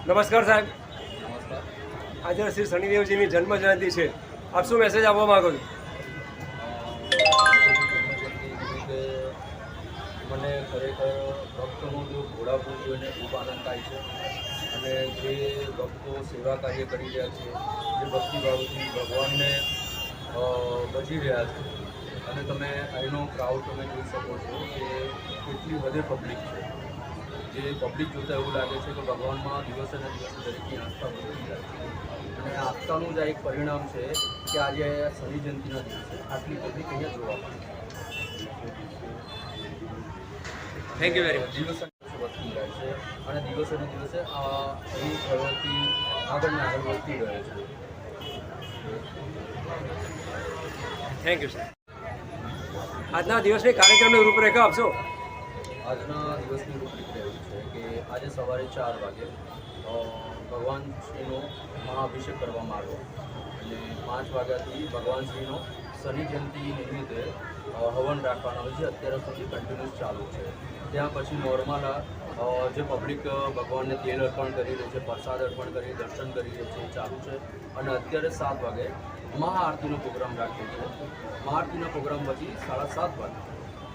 નમસ્કાર સાહેબ, નમસ્કાર. આજે શ્રી શનિદેવજીની જન્મ જયંતિ છે, આપ શું મેસેજ આપવા માંગો છો? કે મને ખરેખર ભક્તોનું જો ઘોડાપુર જોઈને ખૂબ આનંદ થાય છે અને જે ભક્તો સેવા કાર્ય કરી રહ્યા છે, જે ભક્તિભાવથી ભગવાનને ભજી રહ્યા છે અને તમે અહીંનો ક્રાઉડ તમે જોઈ શકો છો કે કેટલી બધે પબ્લિક છે. જે પબ્લિક જોતાં એવું લાગે છે કે ભગવાનમાં દિવસે ને દિવસે દરેકની આસ્થા વધતી જાય છે અને આસ્થાનું જ આ એક પરિણામ છે કે આજે શનિ જયંતિના દિવસે આટલી પબ્લિક અહીંયા જોવા મળે છે. Thank you very much. દિવસે વધતી જાય છે અને દિવસે ને દિવસે એની પ્રવૃત્તિ આગળ ને આગળ વધતી રહે છે. Thank you sir. આજના દિવસની કાર્યક્રમની રૂપરેખા આપશો? આજના દિવસની રૂપરેખા એવી છે કે આજે સવારે 4 વાગે ભગવાન શ્રીનો મહાઅભિષેક કરવામાં આવ્યો અને 5 વાગ્યાથી ભગવાન શ્રીનો શનિ જયંતિ નિમિત્તે હવન રાખવાનો હોય છે. અત્યાર સુધી કન્ટિન્યુઅસ ચાલુ છે. ત્યાં પછી નોર્મલ જે પબ્લિક ભગવાનને તેલ અર્પણ કરી રહી છે, પ્રસાદ અર્પણ કરી દર્શન કરી રહી છે એ ચાલુ છે અને અત્યારે 7 વાગે મહાઆરતીનો પ્રોગ્રામ રાખ્યો છે. મહાઆરતીના પ્રોગ્રામ પછી 7:30 વાગે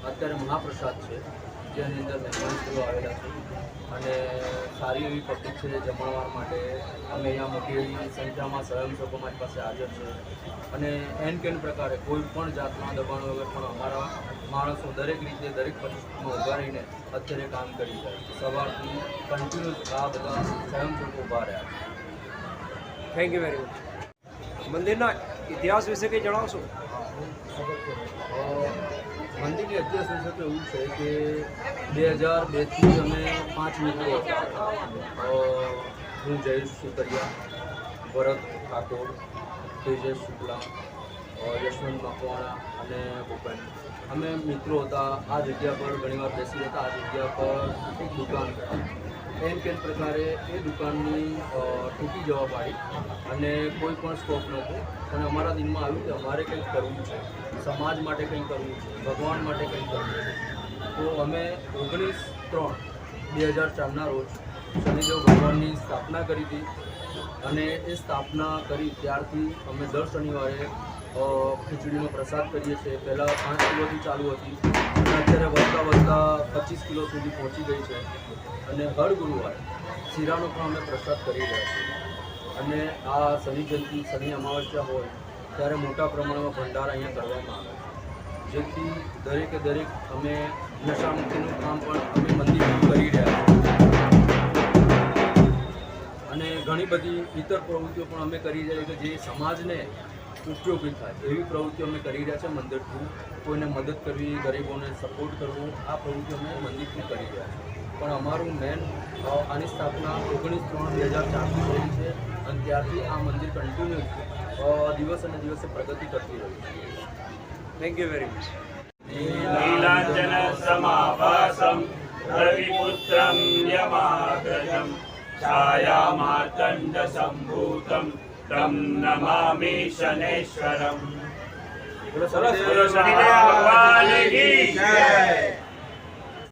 અત્યારે મહાપ્રસાદ છે, જેની અંદર મહેમાનશ્રીઓ આવેલા છે અને સારી એવી પબ્લિક છે જમણવાર માટે. અમે અહીંયા મોટી સંખ્યામાં સ્વયંસેવકો મારી પાસે હાજર છે અને એન કેન પ્રકારે કોઈ પણ જાતના દબાણ વગર પણ અમારા માણસો દરેક રીતે દરેક પરિસ્થિતિમાં ઊભા રહીને અત્યારે કામ કરી રહ્યા છે. સવારથી કન્ટિન્યુઅસ આ બધા સ્વયંસેવકો ઊભા રહ્યા છે. Thank you very much. મંદિરના ઇતિહાસ વિશે કંઈ જણાવશો? મંદિરની ઇતિહાસ વિશે તો એવું છે કે 2002થી અમે 5 મિત્રો હતા. હું જયેશ સુતરિયા, ભરત ઠાકોર, તેજસ શુક્લા, યશવંત મકવાણા અને ભૂપેન. અમે મિત્રો હતા. આ જગ્યા પર ઘણીવાર બેસી હતા. આ જગ્યા પર એક દુકાન એમ કેમ પ્રકારે એ દુકાનની તૂટી જવા પાડી અને કોઈ પણ સ્કોપ નહોતો અને અમારા દિલમાં આવ્યું કે અમારે કંઈક કરવું છે, સમાજ માટે કંઈક કરવું છે, ભગવાન માટે કંઈક કરવું છે. તો અમે 19/3/2004ના રોજ શનિદેવ ભગવાનની સ્થાપના કરી હતી અને એ સ્થાપના કરી ત્યારથી અમે દર શનિવારે ખીચડીનો પ્રસાદ કરીએ છીએ. પહેલાં 5 કિલોથી ચાલુ હતી અને અત્યારે વધતા 25 કિલો સુધી પહોંચી ગઈ છે અને હર ગુરુવારે શીરાનો પણ અમે પ્રસાદ કરી રહ્યા છીએ અને આ શનિ જયંતિ શનિ અમાવસ્યા હોય ત્યારે મોટા પ્રમાણમાં ભંડારા અહીંયા કરવામાં આવે છે, જેથી દરેકે દરેક અમે નશામુક્તિનું કામ પણ અમે મંદિરમાં કરી રહ્યા છીએ અને ઘણી બધી ઇતર પ્રવૃત્તિઓ પણ અમે કરી રહ્યા છીએ કે જે સમાજને ઉપયોગી થાય એવી પ્રવૃત્તિઓ અમે કરી રહ્યા છે. મંદિર થ્રુ કોઈને મદદ કરવી, ગરીબોને સપોર્ટ કરવો, આ પ્રવૃત્તિઓ અમે મંદિર થ્રુ કરી રહ્યા છીએ. પણ અમારું મેન આની સ્થાપના 19/3/2004થી થઈ છે અને ત્યારથી આ મંદિર કન્ટિન્યુઅસ દિવસ અને દિવસે પ્રગતિ કરતી રહ્યું છે. Thank you very much. નીલાંજન સમાભાસમ રવિપુત્રમ યમાગ્રજમ છાયામાર્તંડ સંભૂતમ તમ નમામિ શનૈશ્વરમ. બોલો શનિદેવ ભગવાન કી જય.